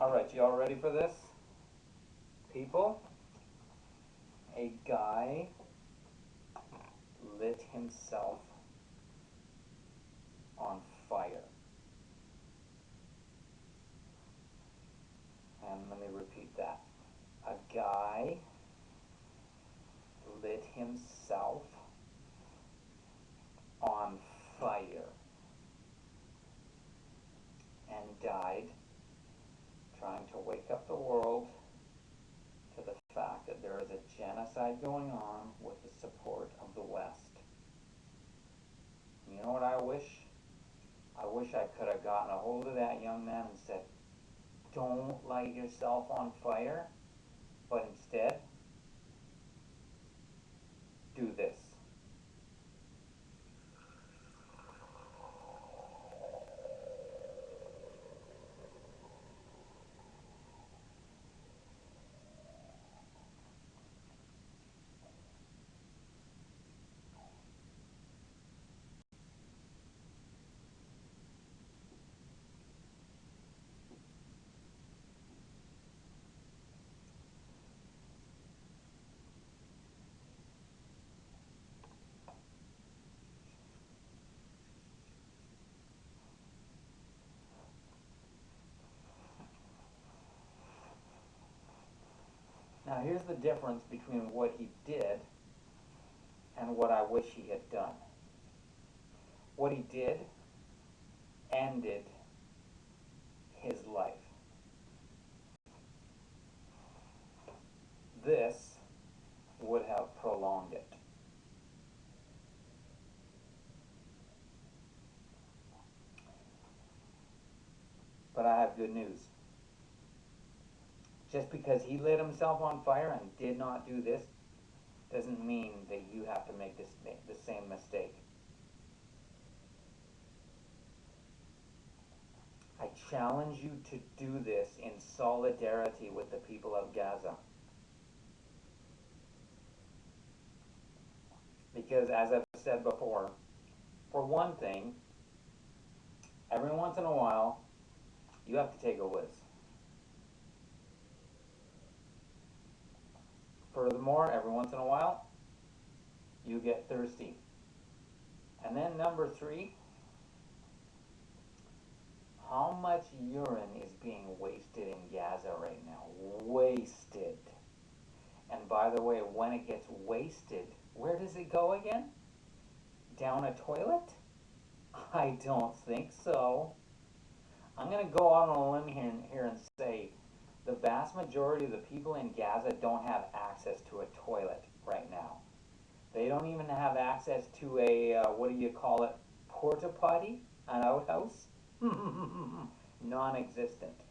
Alright, you all ready for this? People, a guy lit himself on fire. And let me repeat that. A guy lit himself on fire and died trying to wake up the world to the fact that there is a genocide going on with the support of the West. You know what I wish? I wish I could have gotten a hold of that young man and said, don't light yourself on fire, but instead, do this. Now here's the difference between what he did and what I wish he had done. What he did ended his life. This would have prolonged it. But I have good news. Just because he lit himself on fire and did not do this doesn't mean that you have to make the same mistake. I challenge you to do this in solidarity with the people of Gaza. Because as I've said before, for one thing, every once in a while, you have to take a whiz. Furthermore, every once in a while, you get thirsty. And then number 3, how much urine is being wasted in Gaza right now? Wasted. And by the way, when it gets wasted, where does it go again? Down a toilet? I don't think so. I'm going to go out on a limb here and say the vast majority of the people in Gaza don't have access to a toilet right now. They don't even have access to a, what do you call it, porta potty, an outhouse? Non-existent.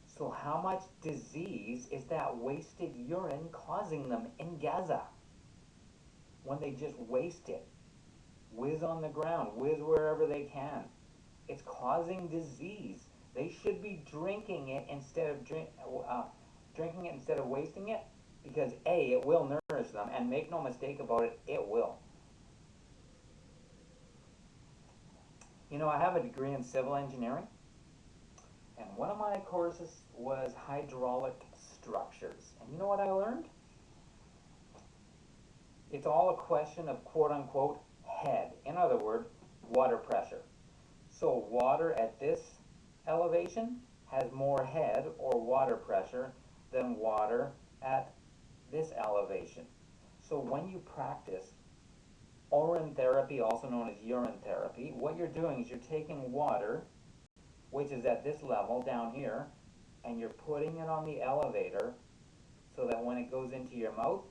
So how much disease is that wasted urine causing them in Gaza? When they just waste it. Whiz on the ground, whiz wherever they can. It's causing disease. They should be drinking it instead of drinking it instead of wasting it, because A, it will nourish them, and make no mistake about it, it will. You know, I have a degree in civil engineering, and one of my courses was hydraulic structures. And you know what I learned? It's all a question of quote-unquote head. In other words, water pressure. So water at this elevation has more head or water pressure than water at this elevation. So when you practice urine therapy, also known as urine therapy, what you're doing is you're taking water, which is at this level down here, and you're putting it on the elevator so that when it goes into your mouth,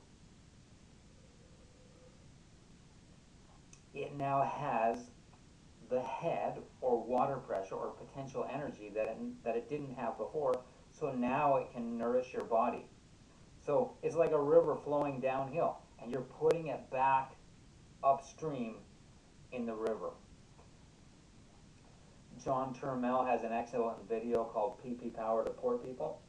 it now has the head or water pressure or potential energy that it didn't have before, so now it can nourish your body. So it's like a river flowing downhill, and you're putting it back upstream in the river. John Turmel has an excellent video called PP Power to Poor People.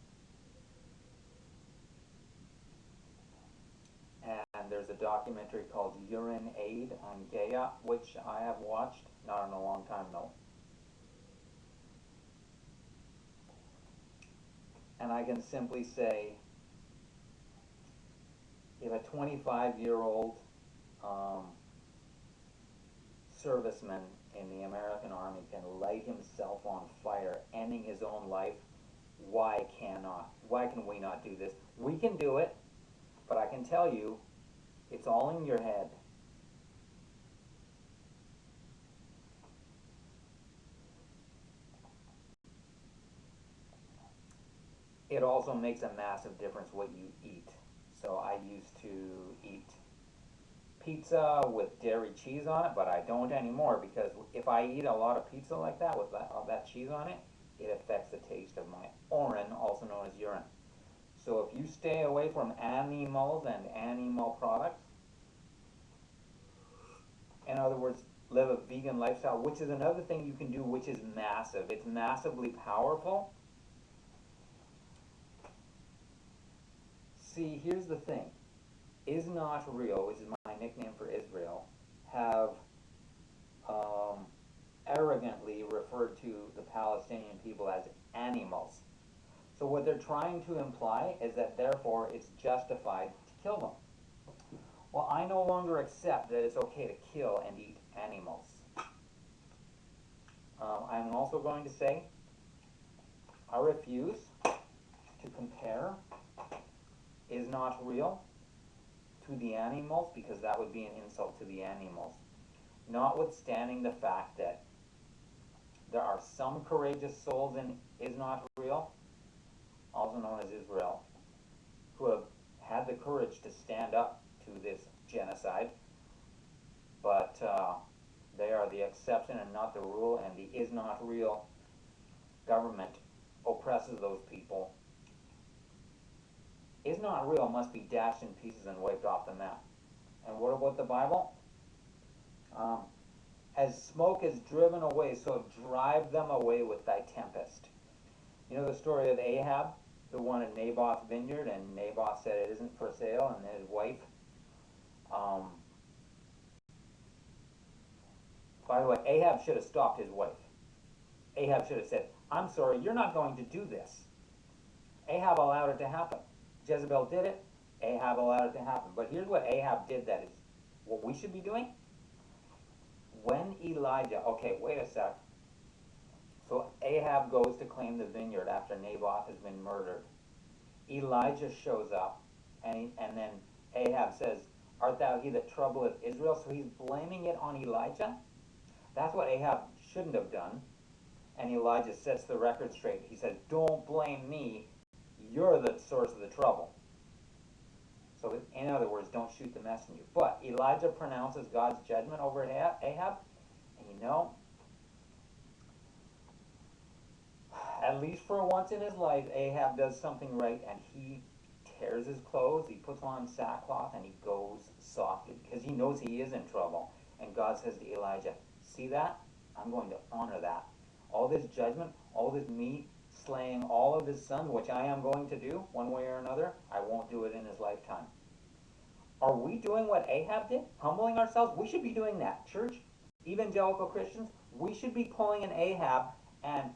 And there's a documentary called Urine Aid on Gaia, which I have watched, not in a long time though. And I can simply say, if a 25-year-old serviceman in the American Army can light himself on fire, ending his own life, why can we not do this? We can do it, but I can tell you, it's all in your head. It also makes a massive difference what you eat. So I used to eat pizza with dairy cheese on it, but I don't anymore, because if I eat a lot of pizza like that with that cheese on it, it affects the taste of my orin, also known as urine. So if you stay away from animals and animal products, in other words, live a vegan lifestyle, which is another thing you can do, which is massive. It's massively powerful. See, here's the thing. Is Not Real, which is my nickname for Israel, have arrogantly referred to the Palestinian people as animals. So what they're trying to imply is that therefore it's justified to kill them. Well, I no longer accept that it's okay to kill and eat animals. I'm also going to say I refuse to compare Is Not Real to the animals, because that would be an insult to the animals. Notwithstanding the fact that there are some courageous souls in Is Not Real, also known as Israel, who have had the courage to stand up to this genocide, but they are the exception and not the rule, and the Is Not Real government oppresses those people. Is Not Real must be dashed in pieces and wiped off the map. And what about the Bible? As smoke is driven away, so drive them away with thy tempest. You know the story of Ahab, the one in Naboth's vineyard, and Naboth said it isn't for sale, and his wife. By the way, Ahab should have stopped his wife. Ahab should have said, I'm sorry, you're not going to do this. Ahab allowed it to happen. Jezebel did it, Ahab allowed it to happen. But here's what Ahab did that is what we should be doing. When Elijah, okay, wait a sec. So Ahab goes to claim the vineyard after Naboth has been murdered. Elijah shows up, and then Ahab says, art thou he that troubleth Israel? So he's blaming it on Elijah. That's what Ahab shouldn't have done. And Elijah sets the record straight. He says, don't blame me. You're the source of the trouble. So in other words, don't shoot the messenger. But Elijah pronounces God's judgment over Ahab. And you know, at least for once in his life, Ahab does something right, and he tears his clothes, he puts on sackcloth, and he goes softly, because he knows he is in trouble. And God says to Elijah, see that? I'm going to honor that. All this judgment, all this me slaying all of his sons, which I am going to do one way or another, I won't do it in his lifetime. Are we doing what Ahab did? Humbling ourselves? We should be doing that. Church, evangelical Christians, we should be pulling an Ahab and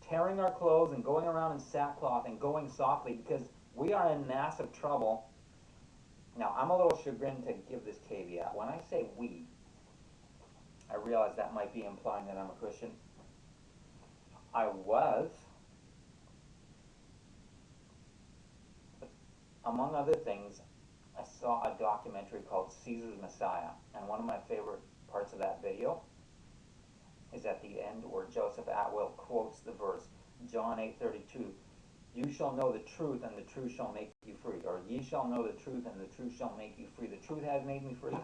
tearing our clothes and going around in sackcloth and going softly, because we are in massive trouble. Now, I'm a little chagrined to give this caveat. When I say we, I realize that might be implying that I'm a Christian. I was, among other things, I saw a documentary called Caesar's Messiah, and one of my favorite parts of that video is at the end where Joseph Atwill quotes the verse, John 8:32, you shall know the truth, and the truth shall make you free. Or ye shall know the truth, and the truth shall make you free. The truth has made me free.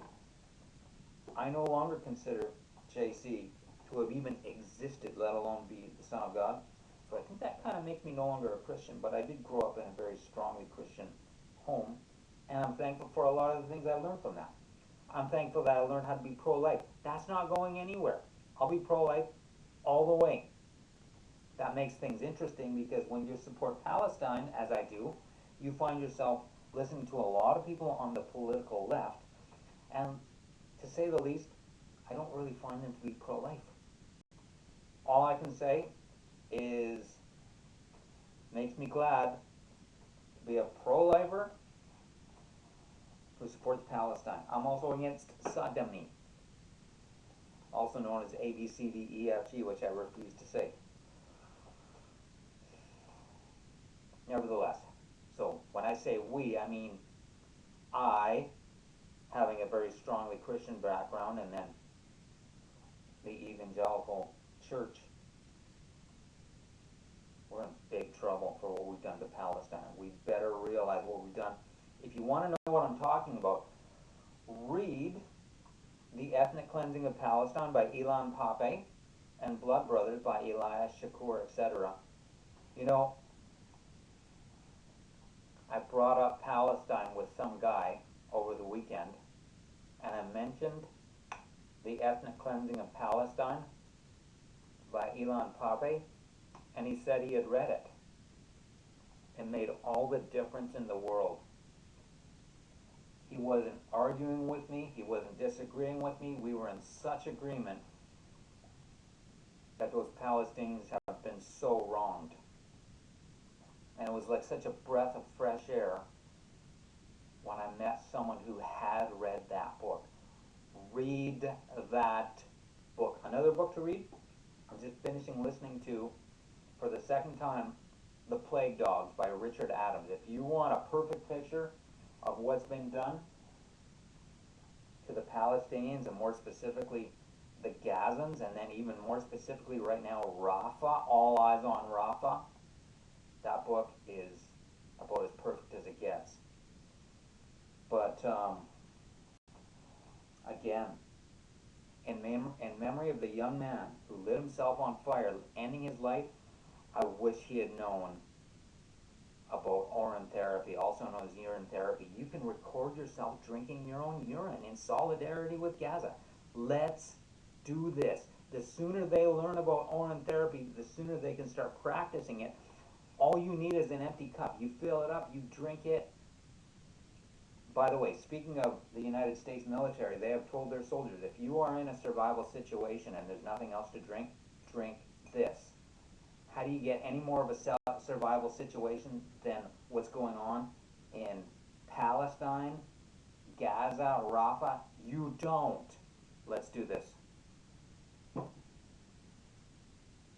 I no longer consider JC to have even existed, let alone be the Son of God. So I think that kind of makes me no longer a Christian, but I did grow up in a very strongly Christian home, and I'm thankful for a lot of the things I learned from that. I'm thankful that I learned how to be pro-life. That's not going anywhere. I'll be pro-life all the way. That makes things interesting, because when you support Palestine, as I do, you find yourself listening to a lot of people on the political left, and to say the least, I don't really find them to be pro-life. All I can say is, makes me glad be a pro-lifer who supports Palestine. I'm also against sodomy, also known as ABCDEFG, which I refuse to say. Nevertheless, so when I say we, I mean I, having a very strongly Christian background, and then the evangelical church, we're in big trouble for what we've done to Palestine. We better realize what we've done. If you want to know what I'm talking about, read The Ethnic Cleansing of Palestine by Ilan Pappé and Blood Brothers by Elias Shakur, etc. You know, I brought up Palestine with some guy over the weekend, and I mentioned The Ethnic Cleansing of Palestine by Ilan Pappé, and he said he had read it. It made all the difference in the world. He wasn't arguing with me, he wasn't disagreeing with me. We were in such agreement that those Palestinians have been so wronged. And it was like such a breath of fresh air when I met someone who had read that book. Read that book. Another book to read, I'm just finishing listening to, for the second time, The Plague Dogs by Richard Adams. If you want a perfect picture of what's been done to the Palestinians, and more specifically the Gazans, and then even more specifically right now Rafah, all eyes on Rafah, that book is about as perfect as it gets. But again, in memory of the young man who lit himself on fire, ending his life, I wish he had known about urine therapy, also known as urine therapy. You can record yourself drinking your own urine in solidarity with Gaza. Let's do this. The sooner they learn about urine therapy, the sooner they can start practicing it. All you need is an empty cup. You fill it up, you drink it. By the way, speaking of the United States military, they have told their soldiers, if you are in a survival situation and there's nothing else to drink, drink this. How do you get any more of a survival situation than what's going on in Palestine, Gaza, Rafah? You don't. Let's do this.